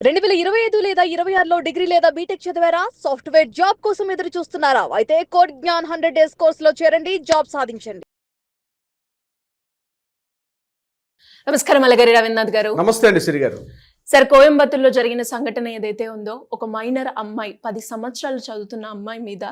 2025 లేదా 26లో డిగ్రీ లేదా బీటెక్ చదివారా? సాఫ్ట్వేర్ జాబ్ కోసం ఎదురు చూస్తున్నారా? అయితే కోడ్ జ్ఞాన్ 100 డేస్ కోర్సులో చేరండి, జాబ్ సాధించండి. నమస్కారం అలగరి రవీంద్రనాథ్ గారు. నమస్తే అండి శ్రీ గారు. సార్, కోయంబత్తూరులో జరిగిన సంఘటన ఏదైతే ఉందో, ఒక మైనర్ అమ్మాయి 10 సంవత్సరాలు చదువుతున్న అమ్మాయి మీద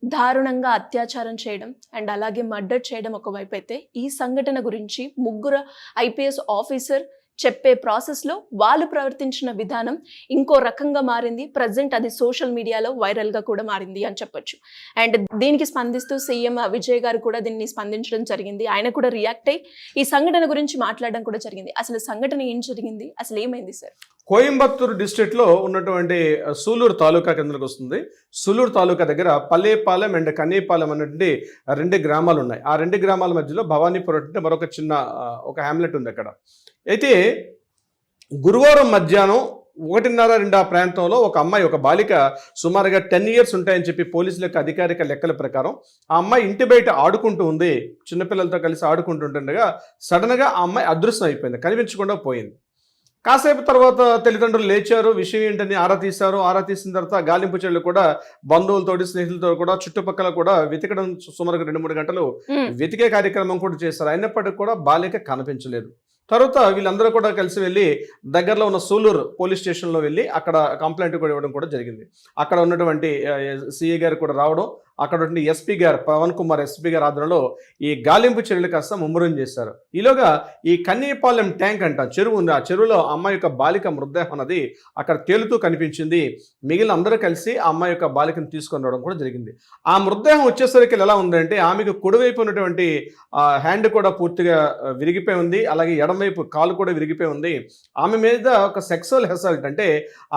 దారుణంగా అత్యాచారం చేయడం అండ్ అలాగే మర్డర్ చేయడం ఒకవైపు అయితే, ఈ సంఘటన గురించి ముగ్గురు ఐపీఎస్ ఆఫీసర్ చెప్పే ప్రాసెస్లో వాళ్ళు ప్రవర్తించిన విధానం ఇంకో రకంగా మారింది. ప్రజెంట్ అది సోషల్ మీడియాలో వైరల్గా కూడా మారింది అని చెప్పొచ్చు. అండ్ దీనికి స్పందిస్తూ సీఎం విజయ్ గారు కూడా దీన్ని స్పందించడం జరిగింది. ఆయన కూడా రియాక్ట్ అయ్యి ఈ సంఘటన గురించి మాట్లాడడం కూడా జరిగింది. అసలు సంఘటన ఏం జరిగింది, అసలు ఏమైంది సార్? కోయంబత్తూరు డిస్ట్రిక్ట్లో ఉన్నటువంటి సూలూరు తాలూకా కిందకు వస్తుంది. సూలూరు తాలూకా దగ్గర పల్లేపాలెం అండ్ కన్నేపాలెం అనేటువంటి 2 గ్రామాలు ఉన్నాయి. ఆ 2 గ్రామాల మధ్యలో భవానీపురం అంటే మరొక చిన్న ఒక హ్యామ్లెట్ ఉంది అక్కడ. అయితే గురువారం మధ్యాహ్నం 1:30-2 ఆ ప్రాంతంలో ఒక అమ్మాయి, ఒక బాలిక సుమారుగా 10 ఇయర్స్ ఉంటాయని చెప్పి పోలీసుల యొక్క అధికారిక లెక్కల ప్రకారం ఆ అమ్మాయి ఇంటి బయట ఆడుకుంటూ ఉంది. చిన్నపిల్లలతో కలిసి ఆడుకుంటుండగా సడన్గా ఆ అమ్మాయి అదృశ్యం అయిపోయింది, కనిపించకుండా పోయింది. కాసేపు తర్వాత తల్లిదండ్రులు లేచారు, విషయం ఏంటని ఆరా తీశారు. ఆరా తీసిన తర్వాత గాలింపు చర్యలు కూడా బంధువులతోటి, స్నేహితులతో కూడా చుట్టుపక్కల కూడా వెతకడం సుమారుగా 2-3 గంటలు వెతికే కార్యక్రమం కూడా చేశారు. అయినప్పటికీ కూడా బాలిక కనిపించలేదు. తర్వాత వీళ్ళందరూ కూడా కలిసి వెళ్ళి దగ్గరలో ఉన్న సూలూరు పోలీస్ స్టేషన్లో వెళ్ళి అక్కడ కంప్లైంట్ కూడా ఇవ్వడం కూడా జరిగింది. అక్కడ ఉన్నటువంటి సిఐ గారు కూడా రావడం, అక్కడ ఉన్న ఎస్పీ గారు పవన్ కుమార్ ఎస్పీ గారు ఆధ్వర్యంలో ఈ గాలింపు చర్యలు కాస్త ముమ్మరం చేశారు. ఈలోగా ఈ కన్నేపాలెం ట్యాంక్ అంట చెరువు ఉంది. ఆ చెరువులో అమ్మాయి యొక్క బాలిక మృతదేహం అన్నది అక్కడ తేలుతూ కనిపించింది. మిగిలిన అందరూ కలిసి ఆ అమ్మాయి యొక్క బాలికను తీసుకొని రావడం కూడా జరిగింది. ఆ మృతదేహం వచ్చేసరికి ఎలా ఉందంటే, ఆమెకు కుడివైపు ఉన్నటువంటి హ్యాండ్ కూడా పూర్తిగా విరిగిపోయి ఉంది. అలాగే ఎడమవైపు కాలు కూడా విరిగిపోయి ఉంది. ఆమె మీద ఒక సెక్సువల్ అసాల్ట్ అంటే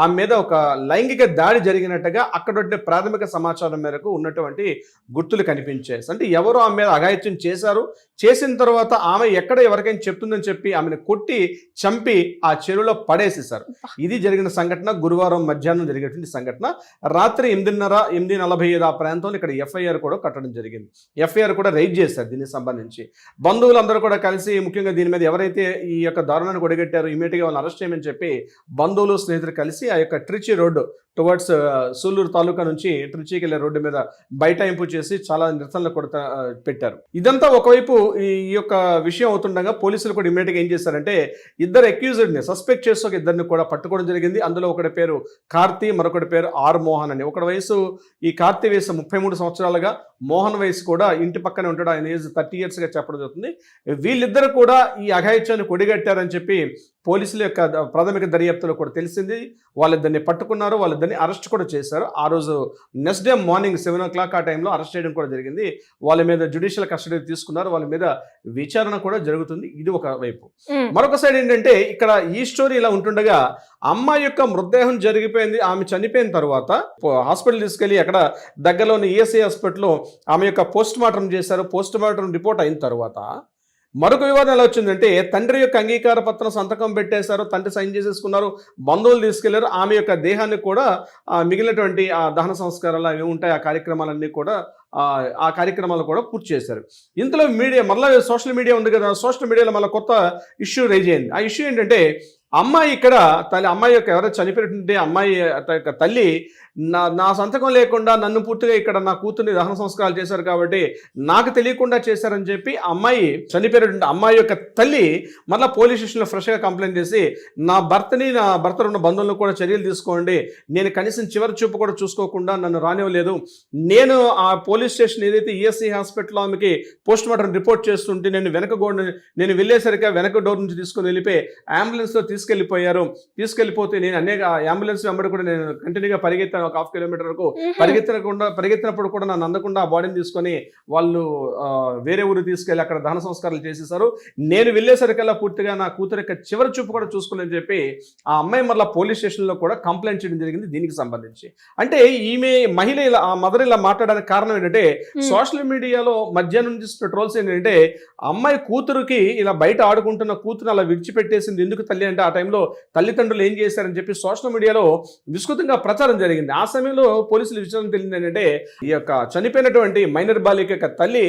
ఆమె మీద ఒక లైంగిక దాడి జరిగినట్టుగా అక్కడ ప్రాథమిక సమాచారం మేరకు ఉన్నటువంటి గుర్తులు కనిపించాయి. అంటే ఎవరో ఆమె మీద అఘాయిత్యం చేశారు. చేసిన తర్వాత ఆమె ఎక్కడ ఎవరికైనా చెప్తుందని చెప్పి ఆమెను కొట్టి చంపి ఆ చెరువులో పడేసేశారు. ఇది జరిగిన సంఘటన గురువారం మధ్యాహ్నం జరిగినటువంటి సంఘటన. రాత్రి 8:30-8:45 ఆ ప్రాంతంలో ఇక్కడ ఎఫ్ఐఆర్ కూడా కట్టడం జరిగింది. ఎఫ్ఐఆర్ కూడా రైజ్ చేశారు దీనికి సంబంధించి. బంధువులందరూ కూడా కలిసి ముఖ్యంగా దీని మీద ఎవరైతే ఈ యొక్క దారుణాన్ని కొడిగట్టారో ఇమీడియట్గా వాళ్ళని అరెస్ట్ చేయమని చెప్పి బంధువులు, స్నేహితులు కలిసి ఆ యొక్క ట్రిచి రోడ్డు టువర్డ్స్ సూలూరు తాలూకా నుంచి ట్రిచికి వెళ్ళే రోడ్డు మీద బైఠాయింపు చేసి చాలా నిరసనలు కూడా పెట్టారు. ఇదంతా ఒకవైపు ఈ యొక్క విషయం అవుతుండగా పోలీసులు కూడా ఇమీడియట్గా ఏం చేశారంటే, ఇద్దరు అక్యూజ్డ్ని సస్పెక్ట్ చేసి ఒక ఇద్దరిని కూడా పట్టుకోవడం జరిగింది. అందులో ఒకటి పేరు కార్తీ, మరొకటి పేరు ఆర్ మోహన్ అని. ఒకటి వయసు, ఈ కార్తీ వయసు 33 సంవత్సరాలుగా, మోహన్ వయసు కూడా ఇంటి పక్కనే ఉంటాడు, ఆయన ఏజ్ 30 ఇయర్స్గా చెప్పడం జరుగుతుంది. వీళ్ళిద్దరు కూడా ఈ అఘాయిత్యాన్ని కొడిగట్టారని చెప్పి పోలీసుల యొక్క ప్రాథమిక దర్యాప్తులో కూడా తెలిసింది. వాళ్ళిద్దరిని పట్టుకున్నారు, వాళ్ళిద్దరిని అరెస్ట్ కూడా చేశారు. ఆ రోజు నెక్స్ట్ డే మార్నింగ్ 7 o'clock ఆ టైంలో అరెస్ట్ చేయడం కూడా జరిగింది. వాళ్ళ మీద జ్యుడిషియల్ కస్టడీ తీసుకున్నారు. వాళ్ళ మీద విచారణ కూడా జరుగుతుంది. ఇది ఒక వైపు. మరొక సైడ్ ఏంటంటే, ఇక్కడ ఈ స్టోరీ ఇలా ఉంటుండగా అమ్మాయి యొక్క మృతదేహం జరిగిపోయింది. ఆమె చనిపోయిన తర్వాత హాస్పిటల్ తీసుకెళ్లి అక్కడ దగ్గరలోని ఈఎస్ఐ హాస్పిటల్లో ఆమె యొక్క పోస్ట్ మార్టం చేశారు. పోస్ట్ మార్టం రిపోర్ట్ అయిన తర్వాత మరొక వివాదం ఎలా వచ్చిందంటే, తండ్రి యొక్క అంగీకార పత్రం సంతకం పెట్టేశారు, తండ్రి సైన్ చేసేసుకున్నారు, బంధువులు తీసుకెళ్లారు. ఆమె యొక్క దేహాన్ని కూడా మిగిలినటువంటి ఆ దహన సంస్కారాలు అవి ఉంటాయి, ఆ కార్యక్రమాలన్నీ కూడా ఆ కార్యక్రమాలు కూడా పూర్తి చేశారు. ఇంతలో మీడియా మళ్ళీ సోషల్ మీడియా ఉంది కదా, సోషల్ మీడియాలో మళ్ళీ కొత్త ఇష్యూ రైజ్ అయింది. ఆ ఇష్యూ ఏంటంటే, అమ్మాయి ఇక్కడ అమ్మాయి యొక్క ఎవరైతే చనిపోయినటువంటి అమ్మాయి యొక్క తల్లి నా సంతకం లేకుండా నన్ను పూర్తిగా ఇక్కడ నా కూతుర్ని దహన సంస్కారాలు చేశారు కాబట్టి నాకు తెలియకుండా చేశారని చెప్పి అమ్మాయి చనిపోయినటువంటి అమ్మాయి యొక్క తల్లి మళ్ళీ పోలీస్ స్టేషన్లో ఫ్రెష్గా కంప్లైంట్ చేసి, నా భర్త ఉన్న బంధువులను కూడా చర్యలు తీసుకోండి, నేను కనీసం చివరి చూపు కూడా చూసుకోకుండా నన్ను రానివ్వలేదు, నేను ఆ పోలీస్ స్టేషన్ ఏదైతే ఈఎస్ఐ హాస్పిటల్లో ఆమెకి పోస్ట్ మార్టం రిపోర్ట్ చేస్తుంటే నేను వెళ్ళేసరికి వెనక డోర్ నుంచి తీసుకొని వెళ్ళిపోయి అంబులెన్స్లో తీసుకెళ్ళిపోతే నేను అనేక అంబులెన్స్ వెంబడి కూడా నేను కంటిన్యూగా పరిగెత్తాను. 1/2 కిలోమీటర్ వరకు పరిగెత్తినప్పుడు కూడా నన్ను అందకుండా ఆ బాడీని తీసుకొని వాళ్ళు వేరే ఊరు తీసుకెళ్ళి అక్కడ దహన సంస్కారాలు చేసేసారు. నేను వెళ్ళేసరికల్లా పూర్తిగా నా కూతురు యొక్క చివరి చూపు కూడా చూసుకోలేని చెప్పి ఆ అమ్మాయి మళ్ళీ పోలీస్ స్టేషన్లో కూడా కంప్లైంట్ చేయడం జరిగింది దీనికి సంబంధించి. అంటే ఈమె మహిళ ఇలా, ఆ మదర్ ఇలా మాట్లాడడానికి కారణం ఏంటంటే, సోషల్ మీడియాలో మధ్యాహ్నం చూస్తున్న ట్రోల్స్ ఏంటంటే, అమ్మాయి కూతురుకి ఇలా బయట ఆడుకుంటున్న కూతురు అలా విడిచిపెట్టేసింది ఎందుకు తల్లి అంటే, ఆ టైంలో తల్లిదండ్రులు ఏం చేశారని చెప్పి సోషల్ మీడియాలో విస్తృతంగా ప్రచారం జరిగింది. ఆ సమయంలో పోలీసులు విషయం తెలిసింది ఏంటంటే ఈ యొక్క చనిపోయినటువంటి మైనర్ బాలిక యొక్క తల్లి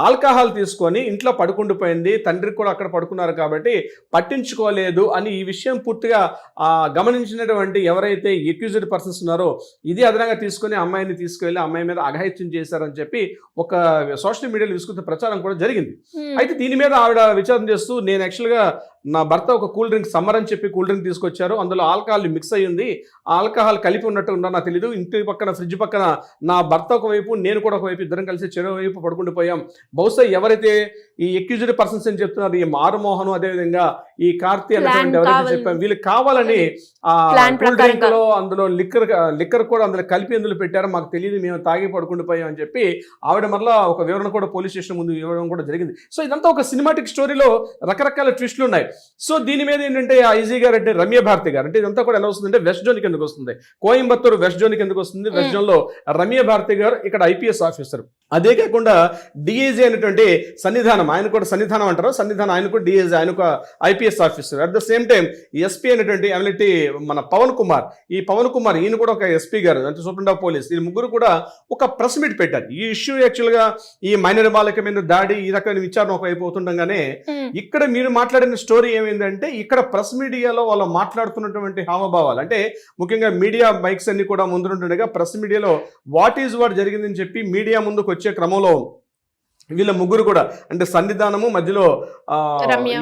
ఆల్కహాల్ తీసుకొని ఇంట్లో పడుకుండిపోయింది, తండ్రికి కూడా అక్కడ పడుకున్నారు కాబట్టి పట్టించుకోలేదు అని ఈ విషయం పూర్తిగా గమనించినటువంటి ఎవరైతే ఎక్యూజ్డ్ పర్సన్స్ ఉన్నారో ఇది అదనంగా తీసుకొని అమ్మాయిని తీసుకువెళ్ళి అమ్మాయి మీద అఘాయిత్యం చేశారని చెప్పి ఒక సోషల్ మీడియాలో విసుకుంటే ప్రచారం కూడా జరిగింది. అయితే దీని మీద ఆవిడ విచారణ చేస్తూ నేను యాక్చువల్గా నా భర్త ఒక కూల్ డ్రింక్ సమ్మర్ అని చెప్పి కూల్ డ్రింక్ తీసుకొచ్చారు, అందులో ఆల్కహాల్ మిక్స్ అయ్యింది, ఆల్కహాల్ కలిపి ఉన్నట్టు ఉన్నా నాకు తెలియదు, ఇంటి పక్కన ఫ్రిడ్జ్ పక్కన నా భర్త ఒకవైపు నేను కూడా ఒకవైపు ఇద్దరం కలిసి చెరువు వైపు పడుకుండిపోయాం, బహుశా ఎవరైతే ఈ ఎక్యూజ్డ్ పర్సన్స్ అని చెప్తున్నారు ఈ మారుమోహన్ అదేవిధంగా ఈ కార్తీ అనేటువంటి ఎవరైతే చెప్పాం వీళ్ళకి కావాలని ఆ కూల్ డ్రింక్ లో అందులో లిక్కర్ కూడా అందులో కలిపి అందులో పెట్టారు, మాకు తెలియదు, మేము తాగి పడుకుండిపోయాం అని చెప్పి ఆవిడ మరలా ఒక వివరణ కూడా పోలీస్ స్టేషన్ ముందు ఇవ్వడం కూడా జరిగింది. సో ఇదంతా ఒక సినిమాటిక్ స్టోరీలో రకరకాల ట్విస్టులు ఉన్నాయి. సో దీని మీద ఏంటంటే ఐజీ గారు అంటే రమ్య భారతి గారు అంటే ఇదంతా కూడా ఎలా వస్తుందంటే వెస్ట్ జోన్ కిందకు వస్తుంది, కోయంబత్తూరు వెస్ట్ జోన్ కిందకు వస్తుంది. వెస్ట్ జోన్ లో రమ్య భారతి గారు ఇక్కడ ఐపీఎస్ ఆఫీసర్, అదే కాకుండా డిఐజీ అయినటువంటి సన్నిధానం, ఆయన కూడా సన్నిధానం అంటారు, సన్నిధానం ఆయన కూడా డిఐజీ, ఆయన ఒక IPS officer. At the same time SP అయినటువంటి ఎమ్మెల్యే మన పవన్ కుమార్, ఈ పవన్ కుమార్ ఈయన కూడా ఒక ఎస్పీ గారు అంటే సూపరింటెండెంట్ ఆఫ్ పోలీస్, ఈ ముగ్గురు కూడా ఒక ప్రెస్ మీట్ పెట్టారు. ఈ ఇష్యూ యాక్చువల్గా ఈ మైనర్ బాలిక మీద దాడి ఈ రకమైన విచారణ ఒకవైపు అవుతుండగానే ఇక్కడ మీరు మాట్లాడిన స్టోరీ ఏమైందంటే ఇక్కడ ప్రెస్ మీడియాలో వాళ్ళు మాట్లాడుతున్నటువంటి హావభావాలు అంటే ముఖ్యంగా మీడియా మైక్స్ అన్ని కూడా ముందుంటుండగా ప్రెస్ మీడియాలో వాట్ జరిగిందని చెప్పి మీడియా ముందుకు వచ్చే క్రమంలో వీళ్ళ ముగ్గురు కూడా అంటే సన్నిధానము మధ్యలో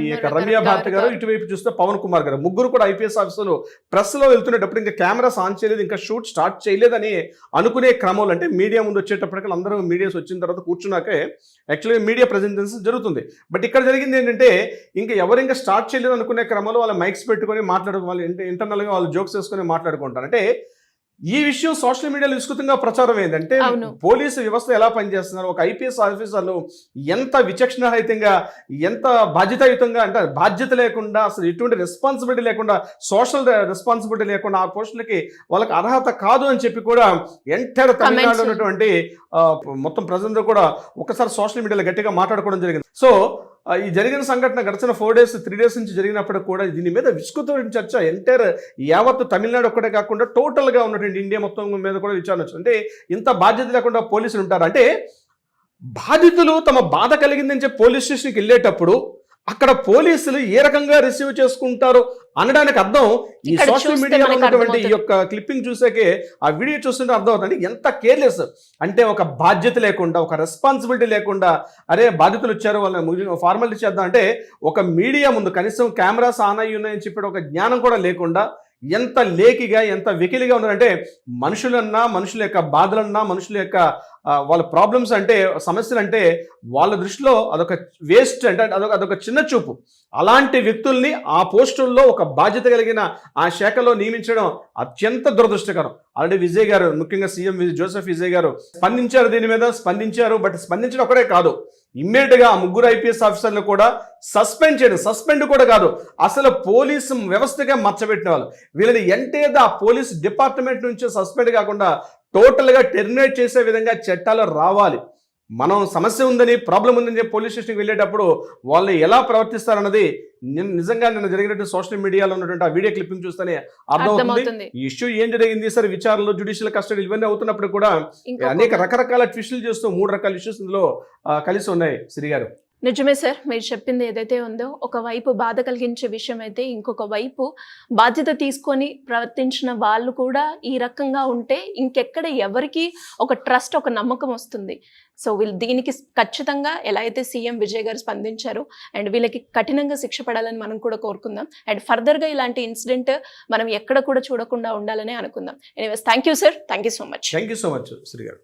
ఈ యొక్క రమ్య భారతి గారు, ఇటువైపు చూస్తే పవన్ కుమార్ గారు, ముగ్గురు కూడా ఐపీఎస్ ఆఫీసర్లు ప్రెస్ లో వెళ్తున్నప్పుడు ఇంకా కెమెరాస్ ఆన్ చేయలేదు, ఇంకా షూట్ స్టార్ట్ చేయలేదని అనుకునే క్రమంలో అంటే మీడియా ముందు వచ్చేటప్పటికి అందరూ మీడియాస్ వచ్చిన తర్వాత కూర్చున్నాకే యాక్చువల్గా మీడియా ప్రజెంటేషన్స్ జరుగుతుంది. బట్ ఇక్కడ జరిగింది ఏంటంటే ఇంకా ఎవరు ఇంకా స్టార్ట్ చేయలేదు అనుకునే క్రమంలో వాళ్ళ మైక్స్ పెట్టుకొని వాళ్ళు ఇంటర్నల్ గా వాళ్ళు జోక్స్ వేసుకొని మాట్లాడుకుంటారు. అంటే ఈ విషయం సోషల్ మీడియాలో విస్తృతంగా ప్రచారం ఏంటంటే పోలీసు వ్యవస్థ ఎలా పనిచేస్తున్నారు, ఒక ఐపీఎస్ ఆఫీసర్లు ఎంత విచక్షణారహితంగా ఎంత బాధ్యతాయుతంగా అంటే బాధ్యత లేకుండా అసలు ఎటువంటి రెస్పాన్సిబిలిటీ లేకుండా సోషల్ రెస్పాన్సిబిలిటీ లేకుండా ఆ పోస్టులకి వాళ్ళకి అర్హత కాదు అని చెప్పి కూడా ఎంటైర్ తమిళనాడు ఉన్నటువంటి మొత్తం ప్రజలందరూ కూడా ఒకసారి సోషల్ మీడియాలో గట్టిగా మాట్లాడుకోవడం జరిగింది. సో ఈ జరిగిన సంఘటన గడిచిన 4 days 3 days నుంచి జరిగినప్పుడు కూడా దీని మీద విస్తృతమైన చర్చ ఎంటైర్ యావత్ తమిళనాడు ఒక్కటే కాకుండా టోటల్గా ఉన్నటువంటి ఇండియా మొత్తం మీద కూడా విచారణ వచ్చింది. అంటే ఇంత బాధ్యత లేకుండా పోలీసులు ఉంటారు అంటే బాధితులు తమ బాధ కలిగిందని చెప్పి పోలీస్ స్టేషన్కి వెళ్ళేటప్పుడు అక్కడ పోలీసులు ఏ రకంగా రిసీవ్ చేసుకుంటారు అనడానికి అర్థం ఈ సోషల్ మీడియాలో ఉన్నటువంటి ఈ యొక్క క్లిప్పింగ్ చూసాకే ఆ వీడియో చూస్తుంటే అర్థం అవుతుంది ఎంత కేర్లెస్ అంటే ఒక బాధ్యత లేకుండా ఒక రెస్పాన్సిబిలిటీ లేకుండా అరే బాధితులు వచ్చారు వాళ్ళని ఫార్మాలిటీ చేద్దాం అంటే ఒక మీడియా ముందు కనీసం కెమెరాస్ ఆన్ అయ్యి ఉన్నాయని చెప్పి ఒక జ్ఞానం కూడా లేకుండా ఎంత లేకిగా ఎంత వెకిలిగా ఉన్నారంటే మనుషుల యొక్క బాధలన్నా మనుషుల యొక్క వాళ్ళ ప్రాబ్లమ్స్ అంటే సమస్యలు అంటే వాళ్ళ దృష్టిలో అదొక వేస్ట్ అంటే అదొక చిన్న చూపు. అలాంటి వ్యక్తుల్ని ఆ పోస్టుల్లో ఒక బాధ్యత కలిగిన ఆ శాఖలో నియమించడం అత్యంత దురదృష్టకరం. ఆల్రెడీ విజయ్ గారు ముఖ్యంగా సీఎం జోసెఫ్ విజయ్ గారు స్పందించారు, దీని మీద స్పందించారు. బట్ స్పందించడం ఒకటే కాదు, ఇమ్మీడియట్గా ఆ ముగ్గురు ఐపీఎస్ ఆఫీసర్లు కూడా సస్పెండ్ చేయడం, సస్పెండ్ కూడా కాదు అసలు పోలీసు వ్యవస్థగా మచ్చబెట్టిన వాళ్ళు వీళ్ళని ఎంటేదా పోలీస్ డిపార్ట్మెంట్ నుంచి సస్పెండ్ కాకుండా టోటల్గా టెర్మినేట్ చేసే విధంగా చట్టాలు రావాలి. మనం సమస్య ఉందని ప్రాబ్లం ఉందని చెప్పి పోలీస్ స్టేషన్కి వెళ్ళేటప్పుడు వాళ్ళు ఎలా ప్రవర్తిస్తారన్నది నిజంగా నిన్న జరిగినట్టు సోషల్ మీడియాలో ఉన్నటువంటి ఆ వీడియో క్లిప్పింగ్ చూస్తేనే అర్థమవుతుంది. ఈ ఇష్యూ ఏం జరిగింది సరే విచారణలో జ్యుడిషియల్ కస్టడీ ఇవన్నీ అవుతున్నప్పుడు కూడా అనేక రకరకాల ట్విస్టులు చేస్తూ 3 రకాల ఇష్యూస్ ఇందులో కలిసి ఉన్నాయి. శ్రీ గారు నిజమే సార్, మీరు చెప్పింది ఏదైతే ఉందో ఒకవైపు బాధ కలిగించే విషయం అయితే ఇంకొక వైపు బాధ్యత తీసుకొని ప్రవర్తించిన వాళ్ళు కూడా ఈ రకంగా ఉంటే ఇంకెక్కడ ఎవరికి ఒక ట్రస్ట్ ఒక నమ్మకం వస్తుంది. సో దీనికి ఖచ్చితంగా ఎలా అయితే సీఎం విజయ్ గారు స్పందించారు అండ్ వీళ్ళకి కఠినంగా శిక్ష పడాలని మనం కూడా కోరుకుందాం. అండ్ ఫర్దర్గా ఇలాంటి ఇన్సిడెంట్ మనం ఎక్కడ కూడా చూడకుండా ఉండాలని అనుకుందాం. Anyways thank you sir, thank you so much. Thank you so much Shri గారు.